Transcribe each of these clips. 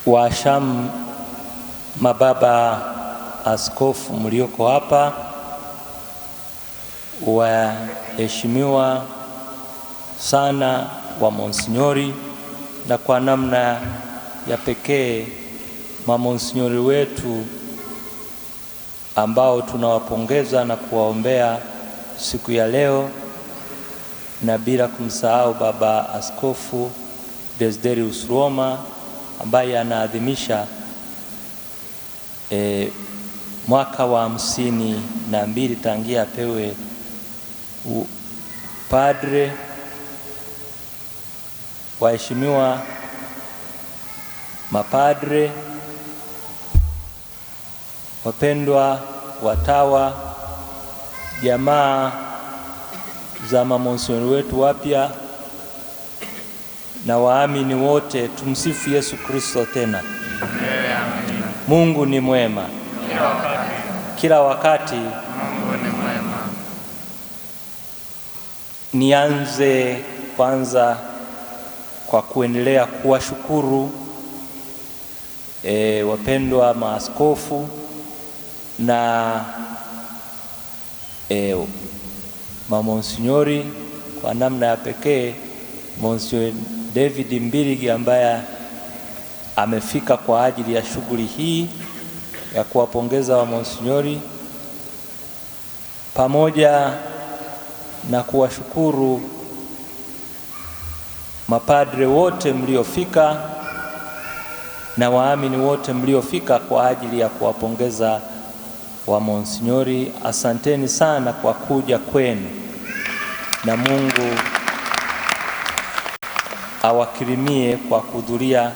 Washam, mababa askofu mlioko hapa, waheshimiwa sana wa monsinyori, na kwa namna ya pekee mamonsnyori wetu ambao tunawapongeza na kuwaombea siku ya leo, na bila kumsahau baba askofu Desiderius Rwoma ambaye anaadhimisha mwaka wa 52 tangia apewe padre. Waheshimiwa mapadre, wapendwa watawa, jamaa za mamonsnyori wetu wapya na waamini wote, tumsifu Yesu Kristo tena. Mungu ni mwema kila wakati. Mungu ni mwema. Nianze kwanza kwa kuendelea kuwashukuru wapendwa maaskofu na mamonsnyori, kwa namna ya pekee Monsignor David Mbirigi ambaye amefika kwa ajili ya shughuli hii ya kuwapongeza wa monsinyori, pamoja na kuwashukuru mapadre wote mliofika na waamini wote mliofika kwa ajili ya kuwapongeza wa monsinyori. Asanteni sana kwa kuja kwenu, na Mungu awakirimie kwa kuhudhuria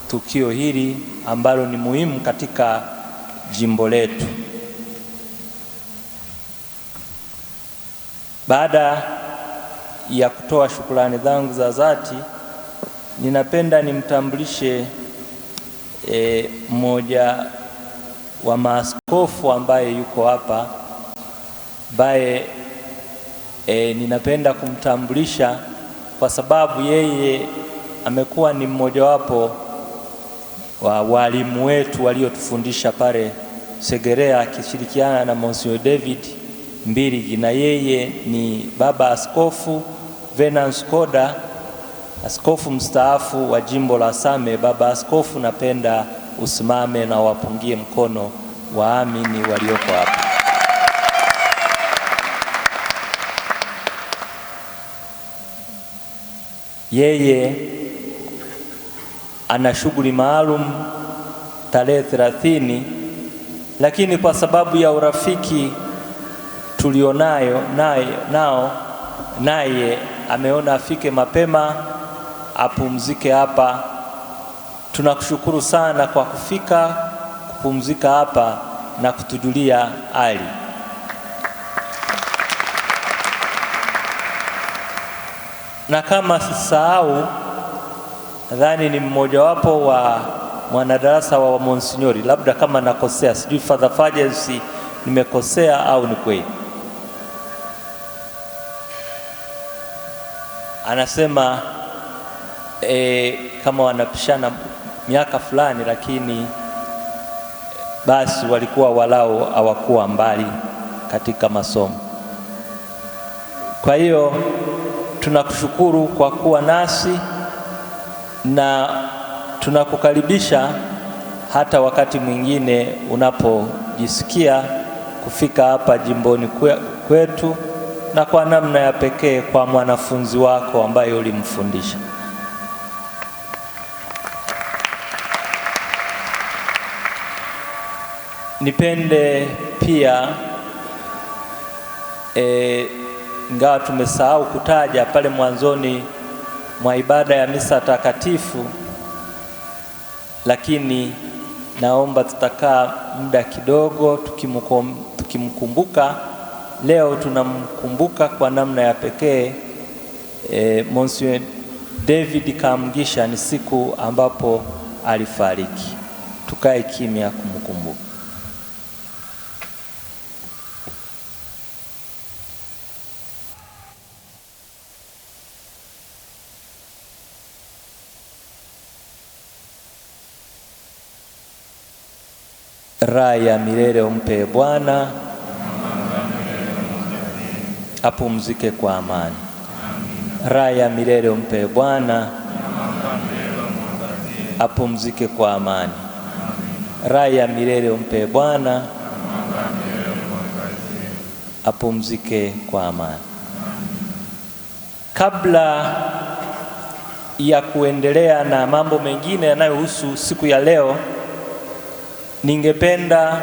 tukio hili ambalo ni muhimu katika jimbo letu. Baada ya kutoa shukrani zangu za dhati, ninapenda nimtambulishe mmoja wa maaskofu ambaye yuko hapa, ambaye ninapenda kumtambulisha kwa sababu yeye amekuwa ni mmojawapo wa walimu wetu waliotufundisha pale Segerea, akishirikiana na Monsignor David Mbirigi, na yeye ni baba askofu Venance Koda, askofu mstaafu wa jimbo la Same. Baba askofu, napenda usimame na wapungie mkono waamini walioko hapa. Yeye ana shughuli maalum tarehe 30, lakini kwa sababu ya urafiki tulionayo naye ameona afike mapema apumzike hapa. Tunakushukuru sana kwa kufika kupumzika hapa na kutujulia hali. Na kama sisahau, nadhani ni mmojawapo wa mwanadarasa wa monsinyori, labda kama nakosea, sijui Father Fajes nimekosea au ni kweli. Anasema kama wanapishana miaka fulani, lakini basi walikuwa walao hawakuwa mbali katika masomo. Kwa hiyo tunakushukuru kwa kuwa nasi na tunakukaribisha hata wakati mwingine unapojisikia kufika hapa jimboni kwetu, na kwa namna ya pekee kwa mwanafunzi wako ambaye ulimfundisha. Nipende pia ingawa tumesahau kutaja pale mwanzoni mwa ibada ya misa takatifu, lakini naomba tutakaa muda kidogo tukimkumbuka. Leo tunamkumbuka kwa namna ya pekee Monsignor David Kamugisha, ni siku ambapo alifariki. Tukae kimya kumkumbuka. Raha ya milele umpe Bwana, apumzike kwa amani. Raha ya milele umpe Bwana, apumzike kwa amani. Raha ya milele umpe Bwana, apumzike kwa amani. Kabla ya kuendelea na mambo mengine yanayohusu siku ya leo, ningependa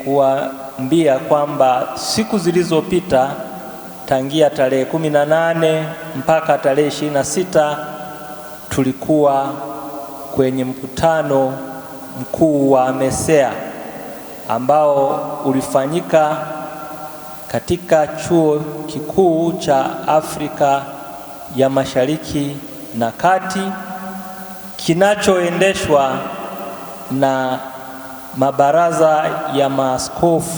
kuambia kwamba siku zilizopita tangia tarehe 18 mpaka tarehe 26 tulikuwa kwenye mkutano mkuu wa AMESEA ambao ulifanyika katika Chuo Kikuu cha Afrika ya Mashariki na Kati, kinachoendeshwa na mabaraza ya maaskofu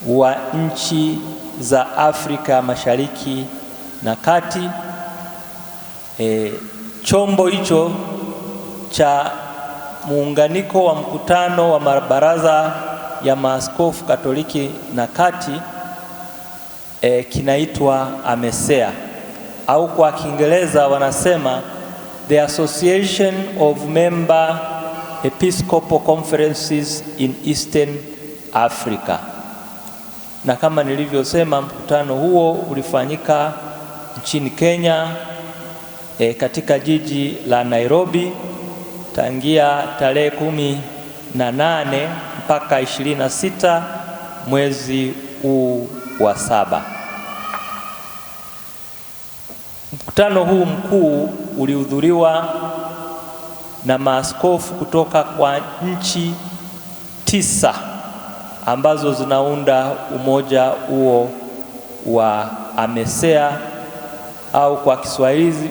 wa nchi za Afrika Mashariki na Kati. Chombo hicho cha muunganiko wa mkutano wa mabaraza ya maaskofu Katoliki na Kati kinaitwa AMESEA, au kwa Kiingereza wanasema The Association of Member Episcopal Conferences in Eastern Africa. Na kama nilivyosema, mkutano huo ulifanyika nchini Kenya katika jiji la Nairobi tangia tarehe 18 mpaka 26 mwezi huu wa 7. Mkutano huu mkuu ulihudhuriwa na maaskofu kutoka kwa nchi 9 ambazo zinaunda umoja huo wa AMESEA, au kwa Kiswahili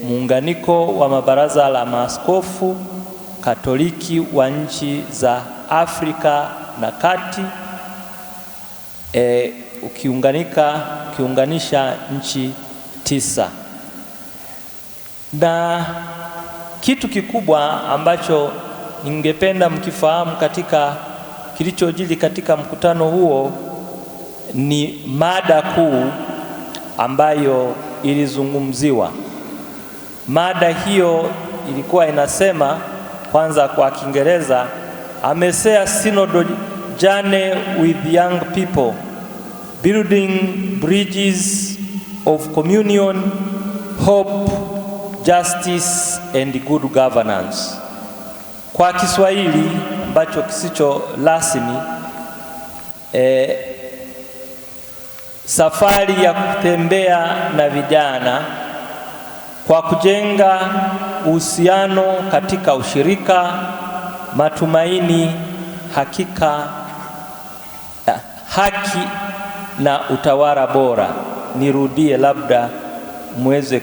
muunganiko wa mabaraza la maaskofu Katoliki wa nchi za Afrika na Kati, ukiunganisha nchi 9. Na kitu kikubwa ambacho ningependa mkifahamu katika kilichojili katika mkutano huo ni mada kuu ambayo ilizungumziwa. Mada hiyo ilikuwa inasema, kwanza kwa Kiingereza, AMESEA Synod Journey with Young People, Building Bridges of Communion, Hope, Justice and Good Governance. Kwa Kiswahili ambacho kisicho rasmi, safari ya kutembea na vijana kwa kujenga uhusiano katika ushirika, matumaini, hakika, haki na utawala bora. Nirudie labda muweze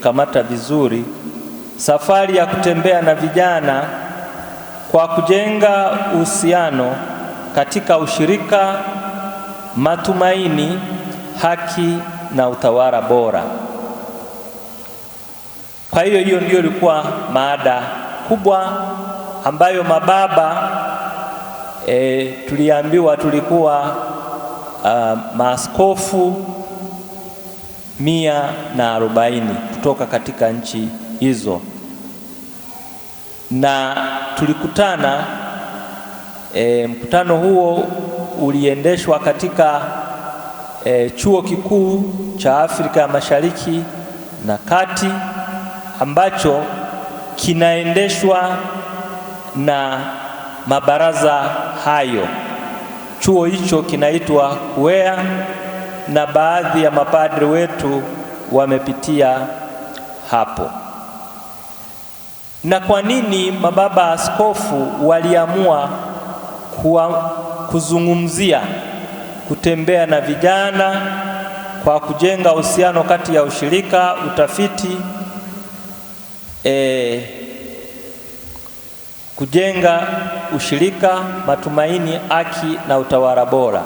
kamata vizuri. Safari ya kutembea na vijana kwa kujenga uhusiano katika ushirika, matumaini, haki na utawala bora. Kwa hiyo ndio ilikuwa mada kubwa ambayo mababa tuliambiwa tulikuwa maaskofu 140 kutoka katika nchi hizo, na tulikutana. Mkutano huo uliendeshwa katika Chuo Kikuu cha Afrika ya Mashariki na Kati ambacho kinaendeshwa na mabaraza hayo. Chuo hicho kinaitwa KUEA na baadhi ya mapadri wetu wamepitia hapo. Na kwa nini mababa askofu waliamua kuzungumzia kutembea na vijana kwa kujenga uhusiano kati ya ushirika, utafiti, kujenga ushirika, matumaini, haki na utawala bora?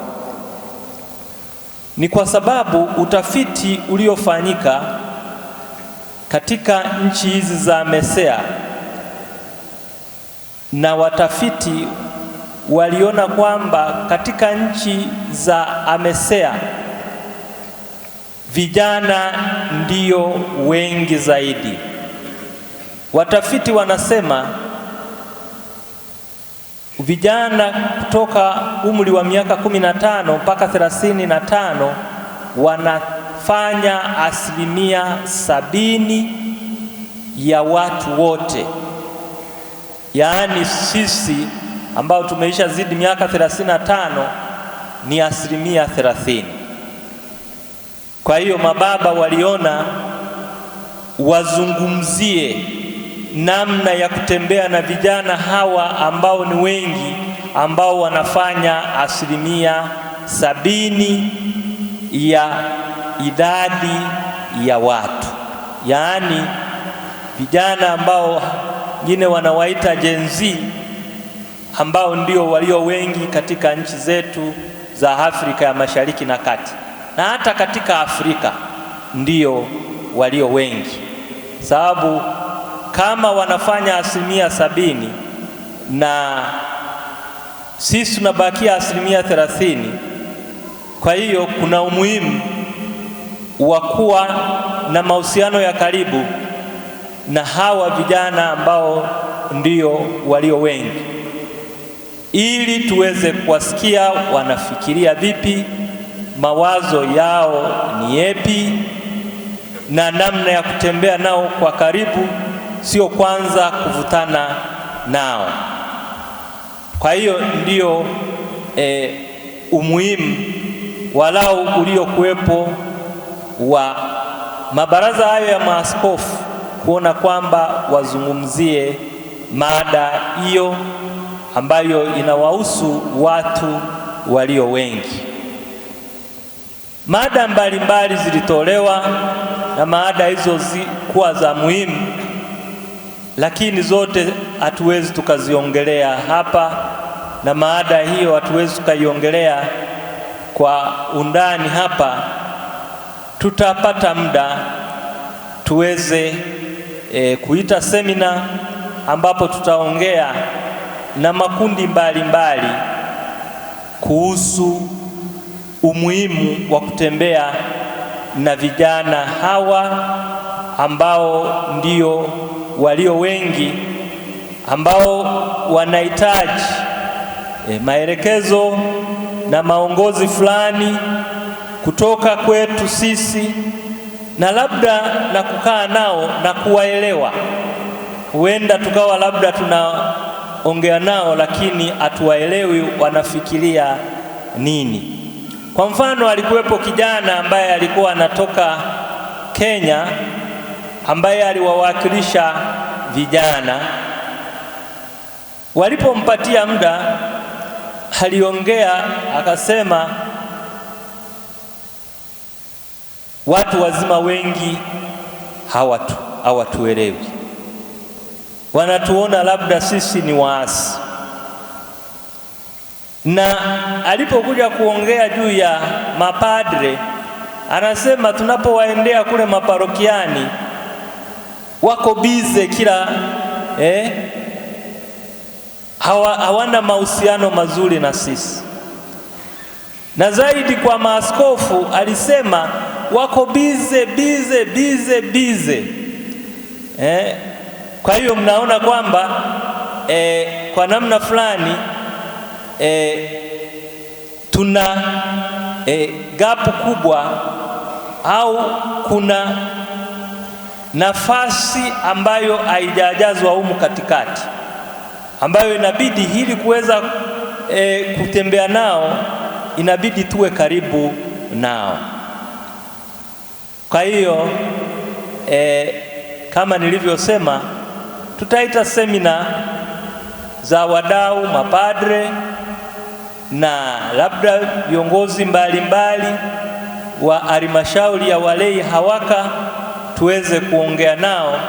Ni kwa sababu utafiti uliofanyika katika nchi hizi za AMESEA na watafiti waliona kwamba katika nchi za AMESEA vijana ndio wengi zaidi. Watafiti wanasema vijana kutoka umri wa miaka 15 mpaka 35 wanafanya 70% ya watu wote. Yaani sisi ambao tumeisha zidi miaka 35 ni 30%. Kwa hiyo mababa waliona wazungumzie namna ya kutembea na vijana hawa ambao ni wengi, ambao wanafanya 70% ya idadi ya watu. Yaani vijana ambao wengine wanawaita Gen Z, ambao ndio walio wengi katika nchi zetu za Afrika ya Mashariki na Kati, na hata katika Afrika ndio walio wengi, sababu kama wanafanya 70% na sisi tunabakia 30%, kwa hiyo kuna umuhimu wa kuwa na mahusiano ya karibu na hawa vijana ambao ndio walio wengi, ili tuweze kuwasikia wanafikiria vipi, mawazo yao ni yepi, na namna ya kutembea nao kwa karibu, sio kwanza kuvutana nao. Kwa hiyo ndio umuhimu walau uliokuwepo wa mabaraza hayo ya maaskofu kuona kwamba wazungumzie mada hiyo ambayo inawahusu watu walio wengi. Mada mbalimbali zilitolewa na mada hizo zikuwa za muhimu, lakini zote hatuwezi tukaziongelea hapa, na mada hiyo hatuwezi tukaiongelea kwa undani hapa. Tutapata muda tuweze kuita semina ambapo tutaongea na makundi mbalimbali kuhusu umuhimu wa kutembea na vijana hawa ambao ndio walio wengi, ambao wanahitaji maelekezo na maongozi fulani kutoka kwetu sisi, na labda na kukaa nao na kuwaelewa. Huenda tukawa labda tunaongea nao lakini hatuwaelewi wanafikiria nini. Kwa mfano, alikuwepo kijana ambaye alikuwa anatoka Kenya, ambaye aliwawakilisha vijana. Walipompatia muda, aliongea akasema, watu wazima wengi hawatuelewi, wanatuona labda sisi ni waasi. Na alipokuja kuongea juu ya mapadre, anasema tunapowaendea kule maparokiani wako bize kila hawana mahusiano mazuri na sisi. Na zaidi kwa maaskofu alisema wako bize. Kwa hiyo mnaona kwamba kwa namna fulani tuna gapu kubwa, au kuna nafasi ambayo haijajazwa humu katikati, ambayo inabidi ili kuweza kutembea nao inabidi tuwe karibu nao. Kwa hiyo kama nilivyosema, tutaita semina za wadau, mapadre na labda viongozi mbalimbali wa halmashauri ya walei HAWAKA, tuweze kuongea nao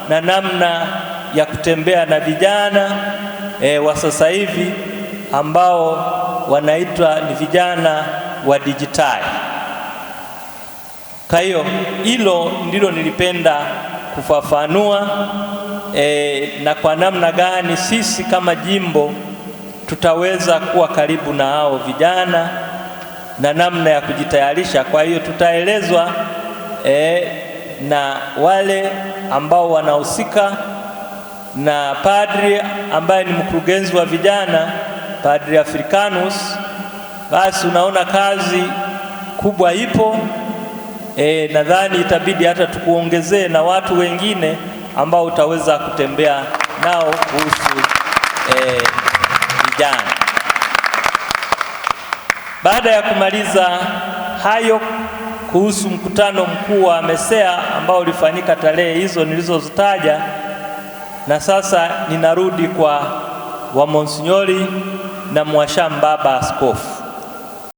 na namna ya kutembea na vijana wa sasa hivi ambao wanaitwa ni vijana wa dijitali. Kwa hiyo hilo ndilo nilipenda kufafanua na kwa namna gani sisi kama jimbo tutaweza kuwa karibu na hao vijana na namna ya kujitayarisha. Kwa hiyo tutaelezwa na wale ambao wanahusika na padri ambaye ni mkurugenzi wa vijana, Padri Africanus. Basi unaona kazi kubwa ipo. Nadhani itabidi hata tukuongezee na watu wengine ambao utaweza kutembea nao kuhusu vijana. Baada ya kumaliza hayo kuhusu mkutano mkuu wa MESEA ambao ulifanyika tarehe hizo nilizozitaja, na sasa ninarudi kwa Wamonsnyori na Mwashambaba Askofu.